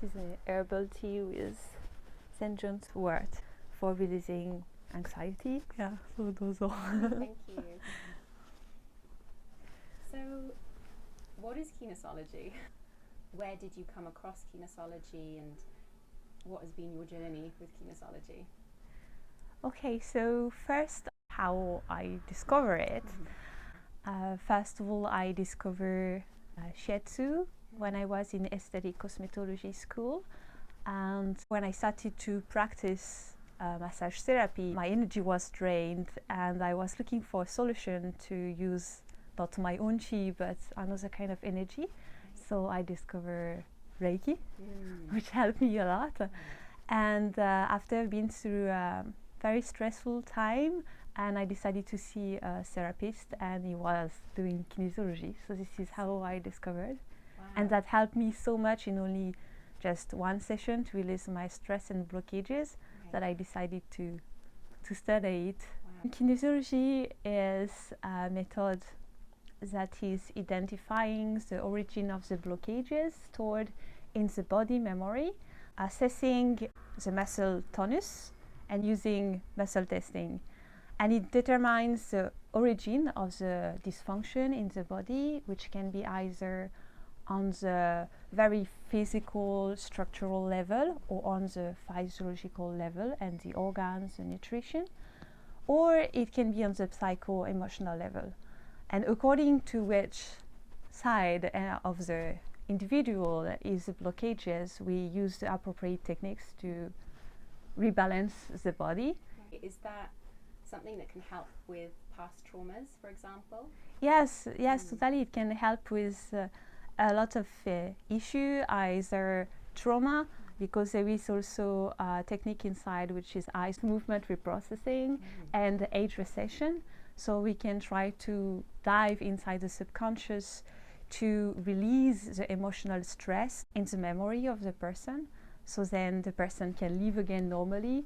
This is an herbal tea with St. John's wort for releasing anxiety. Yeah, so those are. Thank you. So, what is Kinesiology? Where did you come across Kinesiology, and what has been your journey with Kinesiology? Okay, so first, how I discover it. First of all, I discover shiatsu when I was in aesthetic cosmetology school, and when I started to practice massage therapy, my energy was drained, and I was looking for a solution to use not my own chi but another kind of energy. So I discovered Reiki, which helped me a lot. And after being through a very stressful time, and I decided to see a therapist, and he was doing kinesiology. So this is how I discovered. Wow. And that helped me so much in only just one session to release my stress and blockages, that I decided to study it. Wow. Kinesiology is a method that is identifying the origin of the blockages stored in the body memory, assessing the muscle tonus, and using muscle testing. And it determines the origin of the dysfunction in the body, which can be either on the very physical, structural level, or on the physiological level and the organs, the nutrition, or it can be on the psycho-emotional level. And according to which side of the individual is the blockages, we use the appropriate techniques to rebalance the body. Is that something that can help with past traumas, for example? Yes, totally. It can help with a lot of issue, either trauma, because there is also a technique inside which is eyes movement reprocessing and age recession. So we can try to dive inside the subconscious to release the emotional stress in the memory of the person, so then the person can live again normally.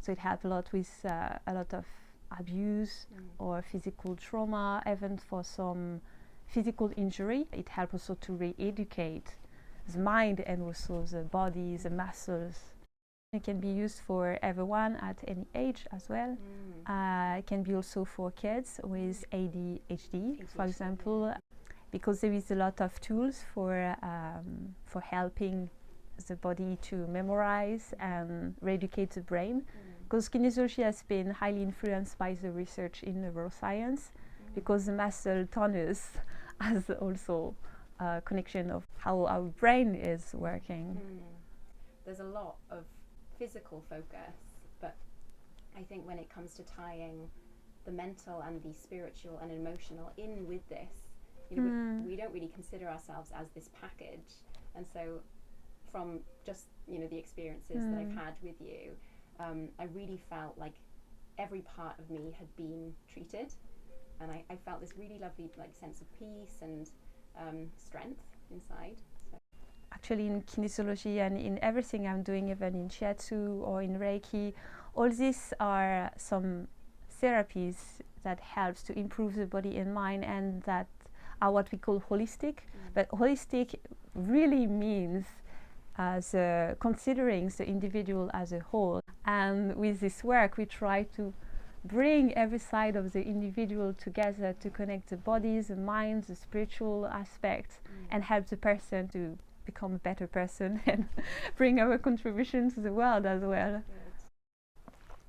So it helps a lot with a lot of abuse or physical trauma, even for some physical injury. It helps also to re-educate the mind and also the body, the muscles. It can be used for everyone at any age as well. It can be also for kids with ADHD, for example, because there is a lot of tools for helping the body to memorize and re-educate the brain. Because kinesiology has been highly influenced by the research in neuroscience, because the muscle tonus has also a connection of how our brain is working. There's a lot of physical focus, but I think when it comes to tying the mental and the spiritual and emotional in with this, you know, we don't really consider ourselves as this package. And so from just, you know, the experiences that I've had with you, I really felt like every part of me had been treated, and I felt this really lovely sense of peace and strength inside. So. Actually, in kinesiology and in everything I'm doing, even in shiatsu or in Reiki, all these are some therapies that helps to improve the body and mind, and that are what we call holistic. But holistic really means considering the individual as a whole. And with this work, we try to bring every side of the individual together to connect the body, the mind, the spiritual aspect, and help the person to become a better person and bring our contribution to the world as well.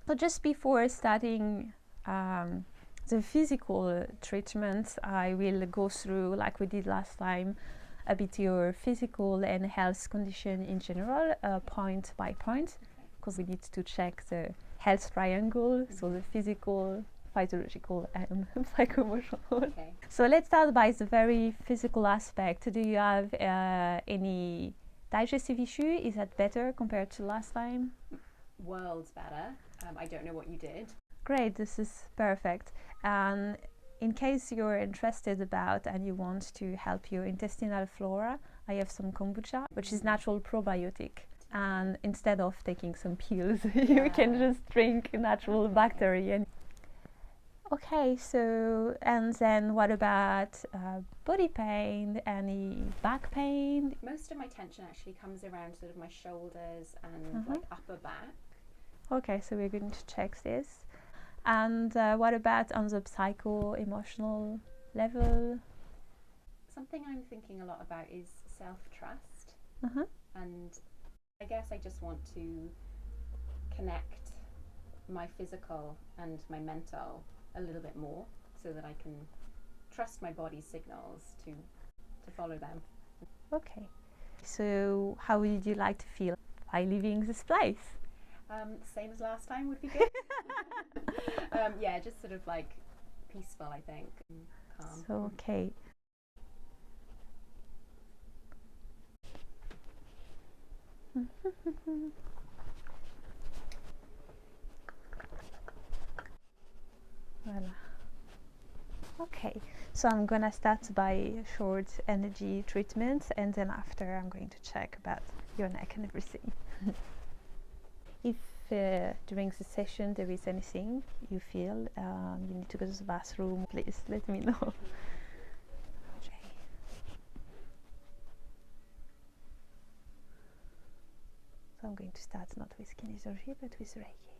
So just before starting the physical treatment, I will go through, like we did last time, a bit your physical and health condition in general, point by point, because we need to check the health triangle, so the physical, physiological and psycho-emotional. Okay. So let's start by the very physical aspect. Do you have any digestive issue? Is that better compared to last time? Worlds better. I don't know what you did. Great, this is perfect. And in case you're interested about and you want to help your intestinal flora, I have some kombucha, which is natural probiotic. And instead of taking some pills, you can just drink natural bacteria. Okay, so, and then what about body pain, any back pain? Most of my tension actually comes around sort of my shoulders and like upper back. Okay, so we're going to check this. And what about on the psycho-emotional level? Something I'm thinking a lot about is self-trust. And I guess I just want to connect my physical and my mental a little bit more so that I can trust my body's signals to follow them. Okay, so how would you like to feel by leaving this place? Same as last time would be good. Yeah, just sort of like peaceful, I think, and calm. So, okay. Voila. Okay, so I'm gonna start by a short energy treatment, and then after I'm going to check about your neck and everything. If during the session there is anything you feel you need to go to the bathroom, please let me know. Okay. So I'm going to start not with Kinesiology but with Reiki.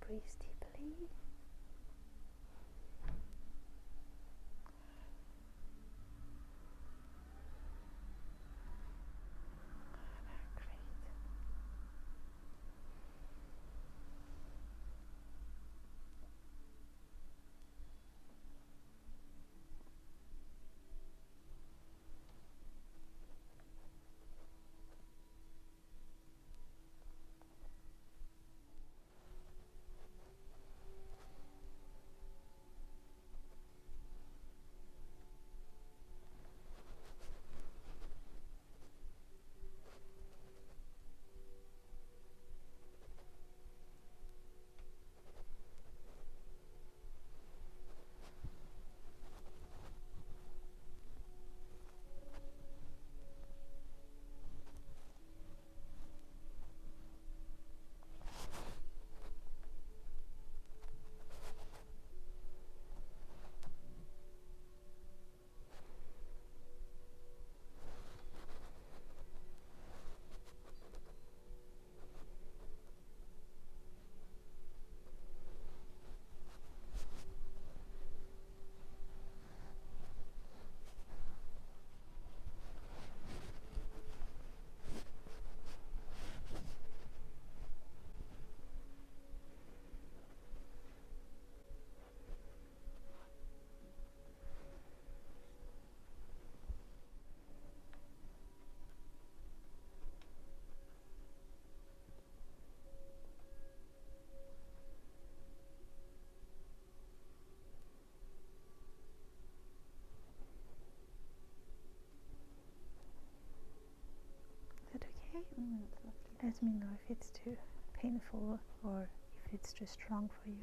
Breathe deeply. Great. Let me know if it's too painful or if it's too strong for you.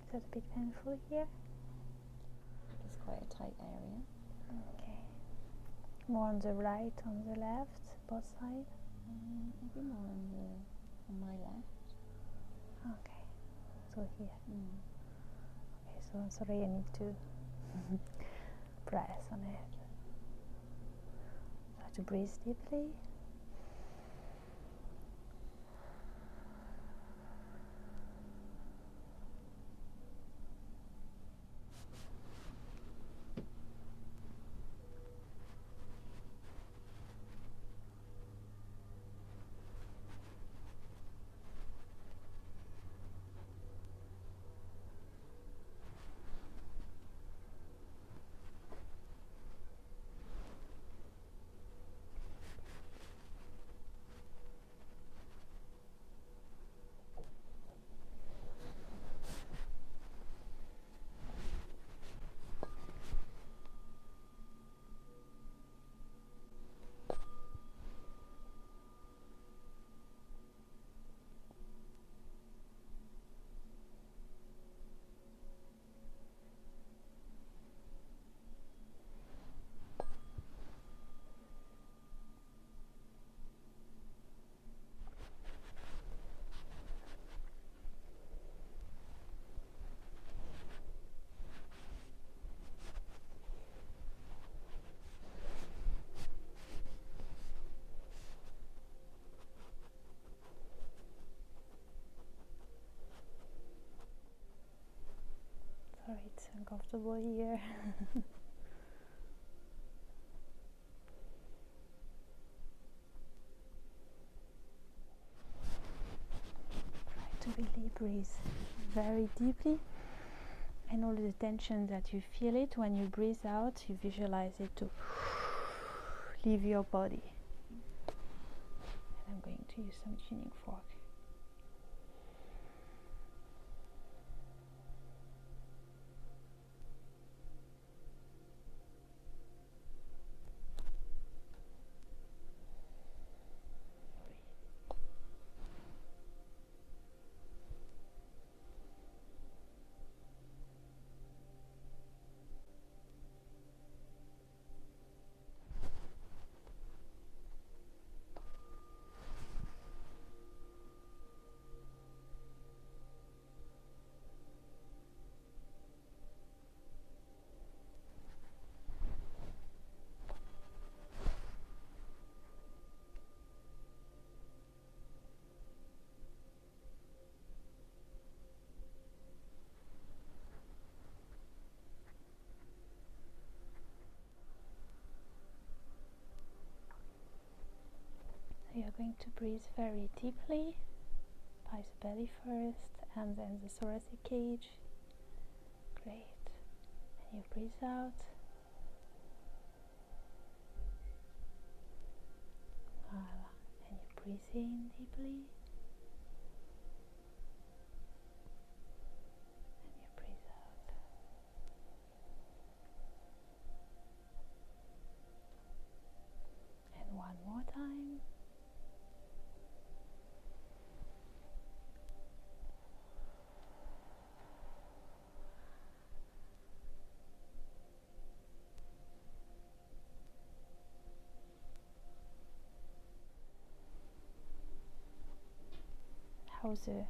Is that a bit painful here? It's quite a tight area. Okay. More on the right, on the left, both sides? Maybe more on my left. Okay. So here. Okay, so I'm sorry, I need to press on it. Try to breathe deeply. Sorry, it's uncomfortable here. Try to really breathe very deeply, and all the tension that you feel it when you breathe out, you visualize it to leave your body. And I'm going to use some tuning fork. going to breathe very deeply by the belly first and then the thoracic cage. Great. And you breathe out. Voila. And you breathe in deeply. And you breathe out. And one more time. How's the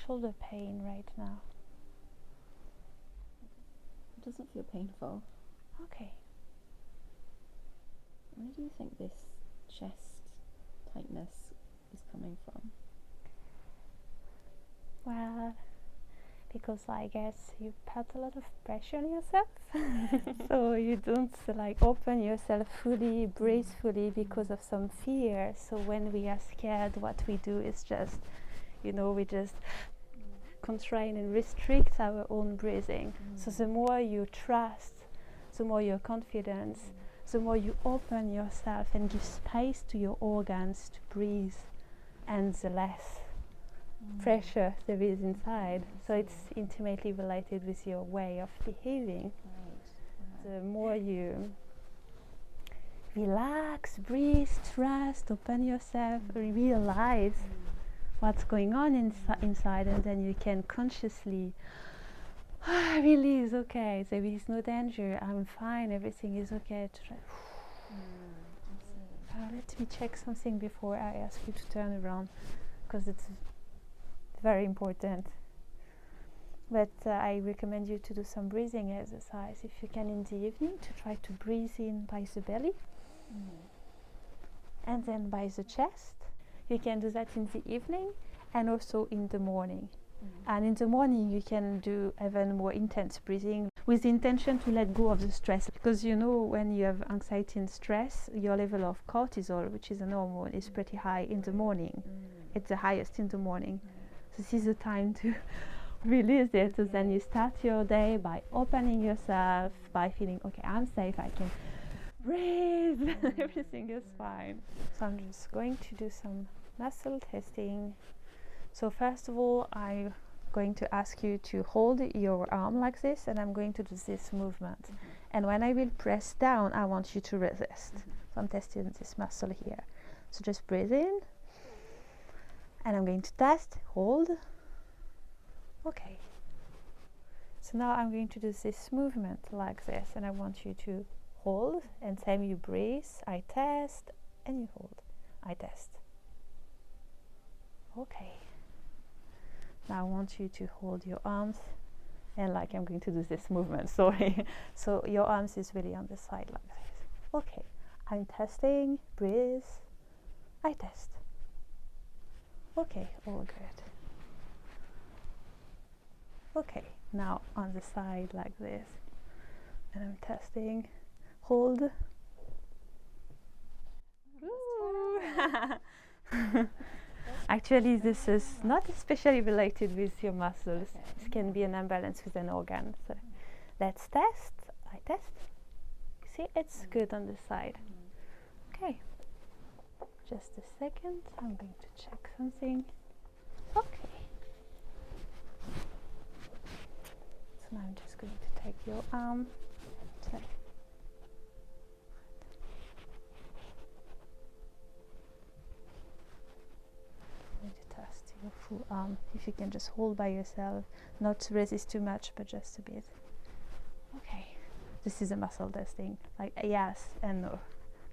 shoulder pain right now? It doesn't feel painful. Okay. Where do you think this chest tightness is coming from? Well, because I guess you put a lot of pressure on yourself, so you don't like open yourself fully, breathe fully because of some fear. So when we are scared, what we do is just, we just constrain and restrict our own breathing. So the more you trust, the more you're confident, the more you open yourself and give space to your organs to breathe, and the less pressure there is inside. So it's intimately related with your way of behaving. The more you relax, breathe, trust, open yourself, realize what's going on inside, and then you can consciously release. Okay, there is no danger, I'm fine, everything is okay. Let me check something before I ask you to turn around, because it's very important. But I recommend you to do some breathing exercise if you can in the evening, to try to breathe in by the belly and then by the chest. You can do that in the evening and also in the morning. And in the morning you can do even more intense breathing with the intention to let go of the stress, because when you have anxiety and stress, your level of cortisol, which is a hormone, is pretty high in the morning. It's the highest in the morning. So this is the time to release it. So then you start your day by opening yourself, by feeling, okay, I'm safe, I can breathe, everything is fine. So I'm just going to do some muscle testing. So first of all, I'm going to ask you to hold your arm like this, and I'm going to do this movement. And when I will press down, I want you to resist. So I'm testing this muscle here. So just breathe in, and I'm going to test, hold. Okay. So now I'm going to do this movement like this, and I want you to hold, and same, you breathe, I test, and you hold, I test. Okay. Now I want you to hold your arms, and like I'm going to do this movement, sorry. So your arms is really on the side like this. Okay, I'm testing, breathe, I test. Okay, all good. Okay, now on the side like this, and I'm testing, hold. Actually, this is not especially related with your muscles. This can be an imbalance with an organ. So let's test. I test. See, it's good on the side. Okay. Just a second. I'm going to check something. Okay. So now I'm just going to take your arm. Check. Your full arm, if you can just hold by yourself, not resist too much, but just a bit. Okay, this is a muscle testing, like yes and no.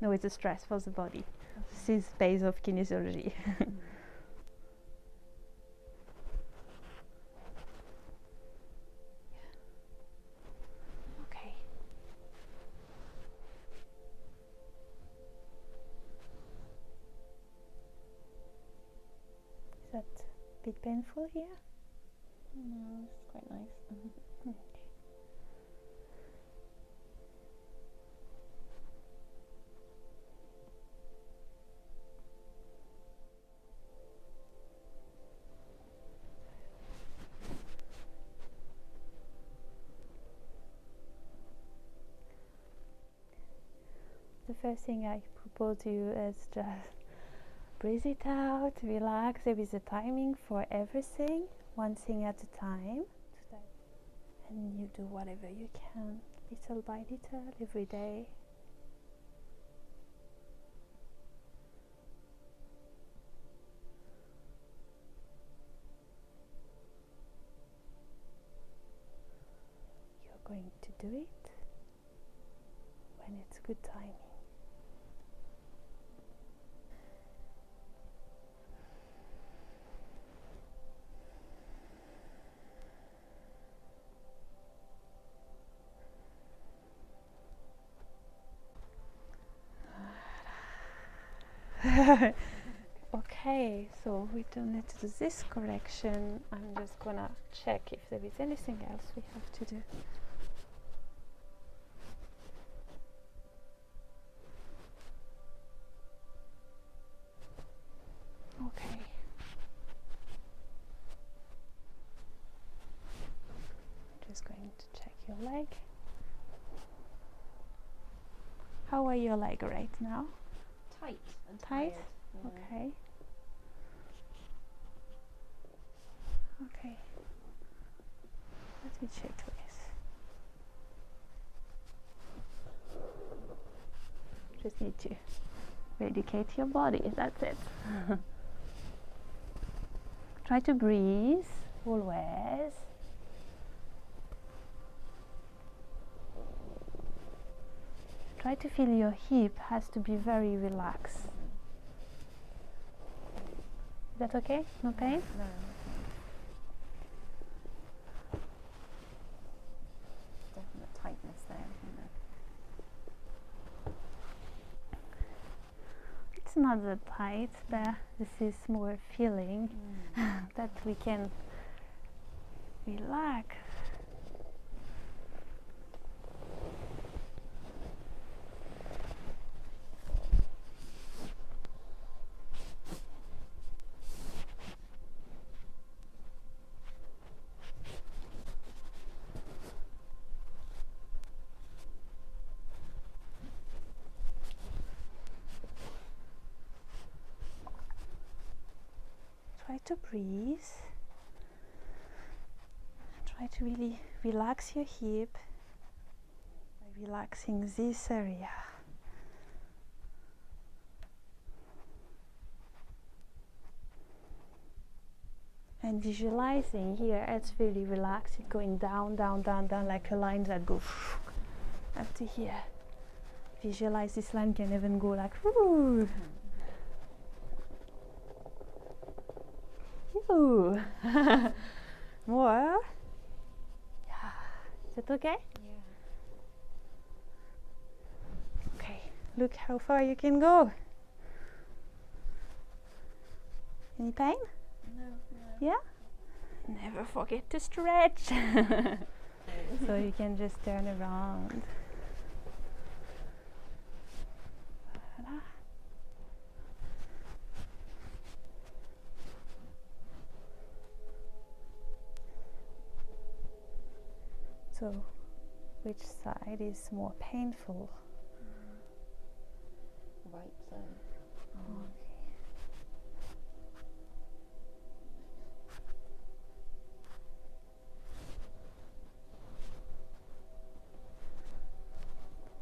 No, it's a stress for the body. This is base of kinesiology. Okay. Is that a bit painful here? No, it's quite nice. Okay. the first thing I propose to you is just breathe it out, relax. There is a timing for everything, one thing at a time. And you do whatever you can, little by little, every day. You're going to do it when it's good timing. Okay, so we don't need to do this correction. I'm just gonna check if there is anything else we have to do. Okay. I'm just going to check your leg. How are your leg right now? Tight and Tight? tired. Okay. Okay. Let me check this. Just need to medicate your body. That's it. Try to breathe always. Try to feel your hip has to be very relaxed. Is that okay? No pain? No. Definite tightness there, isn't there? It's not that tight there. This is more feeling that we can relax. Try to breathe. Try to really relax your hip by relaxing this area. And visualizing here, it's really relaxed. It's going down, down, down, down, like a line that goes up to here. Visualize this line can even go like whoo. Ooh. More. Yeah. Is that okay? Yeah. Okay. Look how far you can go. Any pain? No. Yeah? Never forget to stretch. So you can just turn around. Voilà. So, which side is more painful? Right side. Okay.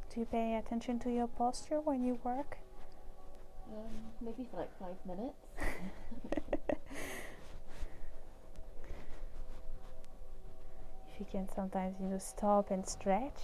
Do you pay attention to your posture when you work? Maybe for like 5 minutes. If you can sometimes, stop and stretch.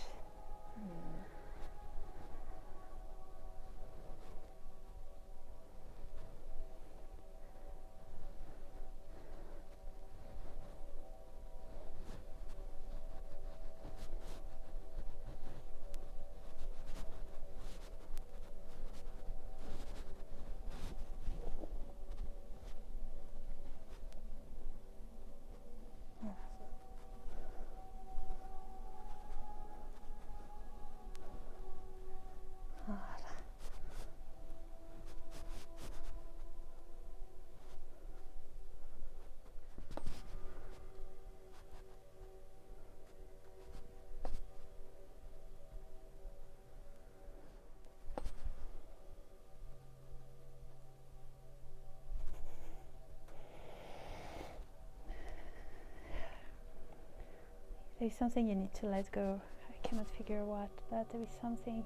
There's something you need to let go. I cannot figure what, but there is something.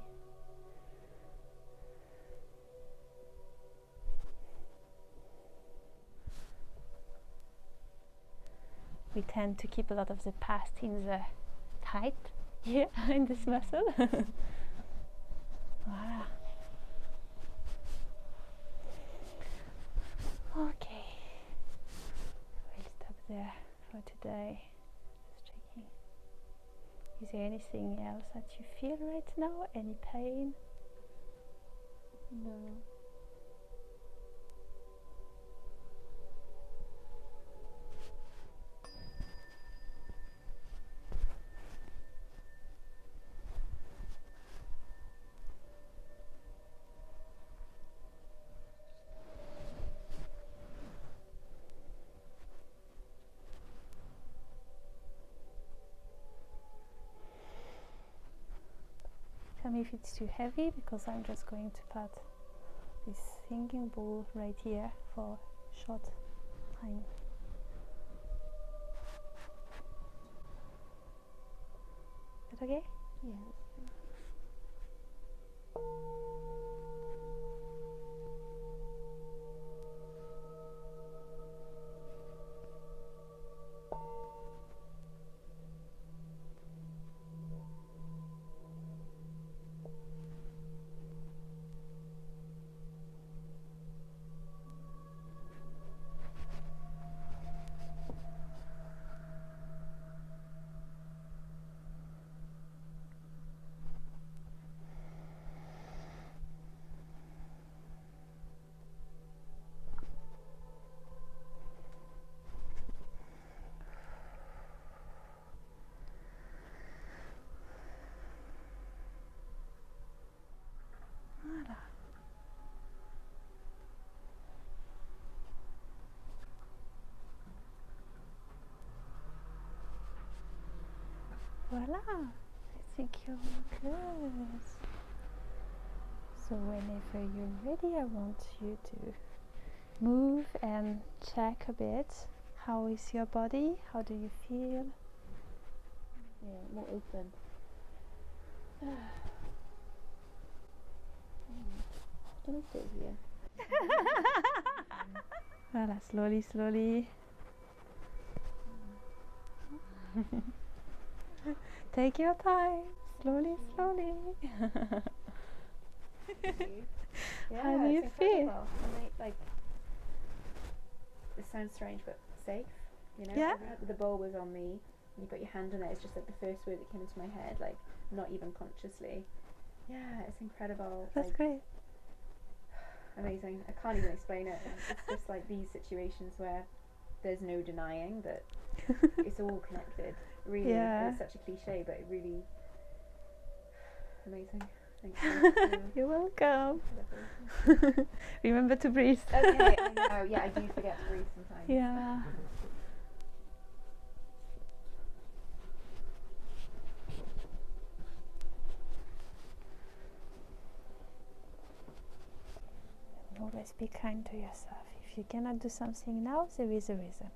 We tend to keep a lot of the past in the tight here in this muscle. Voilà. Okay. We'll stop there for today. Just checking. Is there anything else that you feel right now? Any pain? No. Tell me if it's too heavy, because I'm just going to put this thinking ball right here for a short time. Is that okay? Yeah. Voila! I think you're good. So whenever you're ready, I want you to move and check a bit. How is your body? How do you feel? Yeah, more open. Don't stay here. Voila, slowly, slowly. Take your time. Slowly, slowly. Yeah, How do you feel? Like, it sounds strange, but safe. You know, Yeah. The bowl was on me. You put your hand on it. It's just like the first word that came into my head, like not even consciously. Yeah, it's incredible. That's like, great. Amazing. I can't even explain it. It's just like these situations where there's no denying that it's all connected. Really, Yeah. it's such a cliche, but it really amazing. Thank you. Yeah. You're welcome. Remember to breathe. Okay, I know. Yeah, I do forget to breathe sometimes. Yeah. Always be kind to yourself. If you cannot do something now, there is a reason.